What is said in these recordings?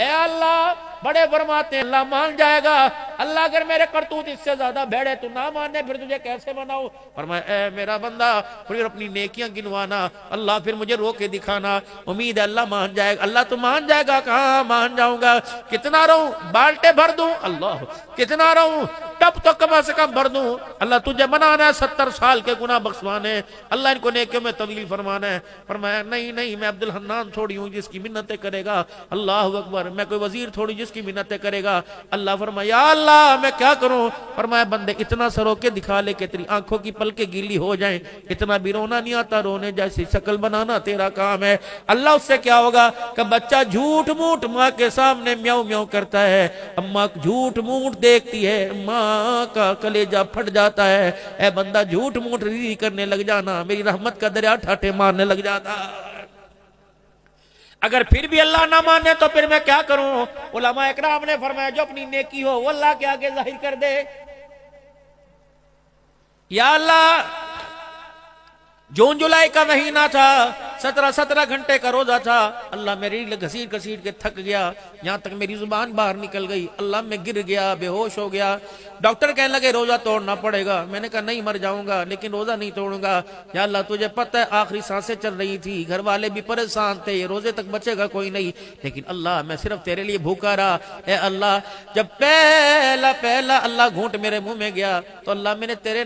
اے اللہ بڑے فرماتے ہیں اللہ مان جائے گا، اللہ اگر میرے کرتوت اس سے زیادہ بھیڑے تو نہ مانے پھر تجھے کیسے بناؤ؟ فرمایا اے میرا بندہ پھر اپنی نیکیاں گنوانا، اللہ پھر مجھے رو کے دکھانا، امید ہے اللہ مان جائے گا۔ اللہ تو مان جائے گا، کہاں مان جاؤں گا، کتنا رہوں، بالٹے بھر دوں، اللہ کتنا رہوں، ٹب تو کم از کم بھر دوں، اللہ تجھے منانا ہے 70 سال کے گناہ بخشوانے، اللہ ان کو نیکیوں میں تبدیل فرمانا ہے۔ فرمایا نہیں نہیں، میں عبد الحنان تھوڑی ہوں جس کی منتیں کرے گا، اللہ اکبر، میں کوئی وزیر تھوڑی جس کی منتیں کرے گا۔ اللہ فرمایا یا اللہ میں کیا کروں؟ فرمایا بندے اتنا سر ہو کے دکھا لے کہ تیری آنکھوں کی پلکیں گیلی ہو جائیں، اتنا بھی رونا نہیں آتا، رونے جیسی شکل بنانا تیرا کام ہے۔ اللہ اس سے کیا ہوگا کہ بچہ جھوٹ موٹ ماں کے سامنے میاؤں میاؤں کرتا ہے، اماں جھوٹ موٹ دیکھتی ہے، ماں کا کلیجہ پھٹ جاتا ہے، اے بندہ جھوٹ موٹ ری کرنے لگ جانا، میری رحمت کا دریا ٹھاٹھے مارنے لگ جاتا۔ اگر پھر بھی اللہ نہ مانے تو پھر میں کیا کروں؟ علماء اکرام نے فرمایا جو اپنی نیکی ہو وہ اللہ کے آگے ظاہر کر دے۔ یا اللہ جون جولائی کا مہینہ تھا، 17 گھنٹے کا روزہ تھا، اللہ میری گھسیٹ گھسیٹ کے تھک گیا، یہاں تک میری زبان باہر نکل گئی، اللہ میں گر گیا، بے ہوش ہو گیا۔ ڈاکٹر کہنے لگے روزہ توڑنا پڑے گا، میں نے کہا نہیں مر جاؤں گا لیکن روزہ نہیں توڑوں گا۔ یا اللہ تجھے پتہ ہے آخری سانسیں چل رہی تھی، گھر والے بھی پریشان تھے، یہ روزے تک بچے گا کوئی نہیں، لیکن اللہ میں صرف تیرے لیے بھوکا رہا۔ اے اللہ جب پہلا اللہ گھونٹ میرے منہ میں گیا تو اللہ میں نے تیرے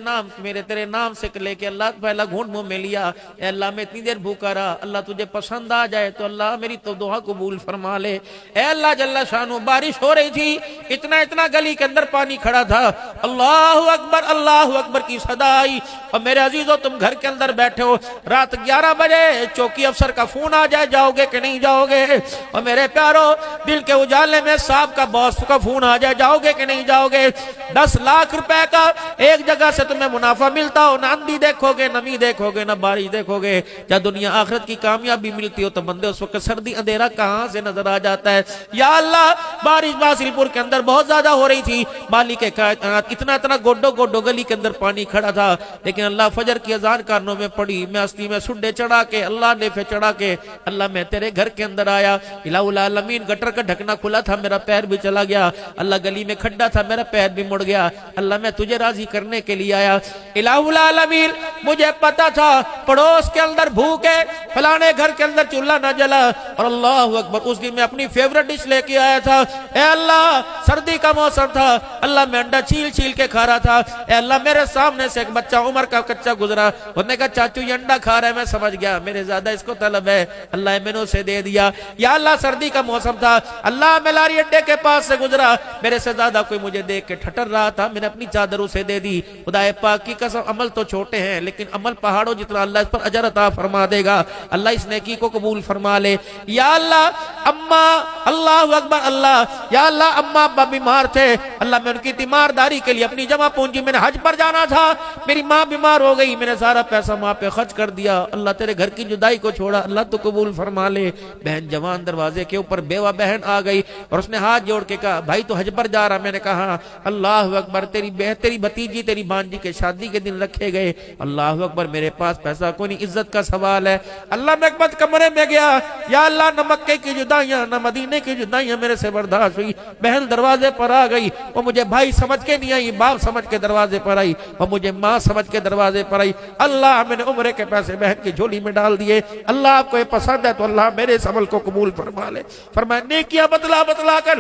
نام سے لے کے اللہ پہلا گھونٹ منہ میں لیا۔ اے اللہ میں اتنی دیر بھوکا رہا، اللہ تجھے پسند آ جائے تو اللہ میری تو دعا قبول فرما لے۔ اے اللہ جل شانو بارش ہو رہی تھی، اتنا گلی کے اندر پانی کھڑا تھا، اللہ اکبر کی صدا آئی، اور میرے عزیزو تم گھر کے اندر بیٹھے ہو، رات 11 بجے چوکی افسر کا فون آ جائے جاؤ گے کہ نہیں جاؤ گے، اور میرے پیارو دل کے اجالے میں صاحب کا باس کا فون آ جائے جاؤ گے کہ نہیں جاؤ گے۔ 10 لاکھ روپے کا ایک جگہ سے تمہیں منافع ملتا ہو، نہ اندھی دیکھو گے، نمی دیکھو گے، نہ بارش دیکھو گے، یا دنیا آخرت کی کامیابی ملتی ہو تو بندے اس وقت سردی اندھیرا کہاں سے نظر آ جاتا ہے۔ یا اللہ بارش باسل پور کے اندر بہت زیادہ ہو رہی تھی، مالک کائنات اتنا گوڈو گلی کے اندر پانی کھڑا تھا، لیکن اللہ فجر کی اذان کانوں میں پڑی، میں ہستی میں سڈے چڑھا کے اللہ نیفے چڑھا کے اللہ میں تیرے گھر کے اندر آیا۔ الہ العالمین گٹر کا ڈھکنا کھلا تھا، میرا پیر بھی چلا گیا، اللہ گلی میں کھڈا تھا، میرا پیر بھی مڑ گیا، اللہ میں تجھے راضی کرنے کے لیے آیا۔ الہ العالمین مجھے پتا تھا پڑوس کے اندر بھوکے، فلانے گھر کے اندر چولہا نہ جلا، اور اللہ اکبر اس دن میں اپنی فیورٹ ڈش لے کے آیا تھا۔ اے اللہ سردی کا موسم تھا، اللہ میں انڈا چھیل کے کھا رہا تھا۔ اے اللہ میرے سامنے سے ایک بچہ عمر کا کچا گزرا، اس نے کہا چاچو یہ انڈا کھا رہا ہے، میں سمجھ گیا میرے زیادہ اس کو طلب ہے، اللہ میں نے اسے دے دیا۔ یا اللہ سردی کا موسم تھا، اللہ میں لاری اڈے کے پاس سے گزرا، میرے سے زیادہ کوئی مجھے دیکھ کے ٹھٹر رہا تھا، میں نے اپنی چادر اسے دے دی۔ خدا پاک کی قسم عمل تو چھوٹے ہیں لیکن عمل پہاڑوں جتنا، اللہ اس پر اجر عطا فرما دے گا، اللہ اس نیکی کو قبول فرما لے۔ یا اللہ اماں، اللہ اکبر اللہ، یا اللہ اماں ابا بیمار تھے، اللہ میں ان کی تیمارداری کے لیے اپنی جمع پونجی میں نے حج پر جانا تھا، میری ماں بیمار ہو گئی، میں نے سارا پیسہ ماں پہ خرچ کر دیا، اللہ تیرے گھر کی جدائی کو چھوڑا، اللہ تو قبول فرما لے۔ بہن جوان دروازے کے اوپر بیوہ بہن آ گئی اور اس نے ہاتھ جوڑ کے کہا بھائی تو حج پر جا رہا، میں نے کہا اللہ اکبر تیری بھتیجی تیری بانجی کے شادی کے دن رکھے گئے، اللہ اکبر میرے پاس پیسہ کوئی نہیں، عزت کا سوال ہے۔ اللہ میں ایک بات کمرے میں گیا، یا اللہ نہ مکے کی جدائیاں نہ مدینے کی جدائیاں میرے سے برداشت ہوئی، بہن دروازے پر آ گئی، وہ مجھے بھائی سمجھ کے نہیں آئی، باپ سمجھ کے دروازے پر آئی، وہ مجھے ماں سمجھ کے دروازے پر آئی۔ اللہ میں نے عمرے کے پیسے بہن کی جھولی میں ڈال دیے، اللہ آپ کو یہ پسند ہے تو اللہ میرے اس عمل کو قبول فرما لے۔ فرمایا نیکیاں بتلا کر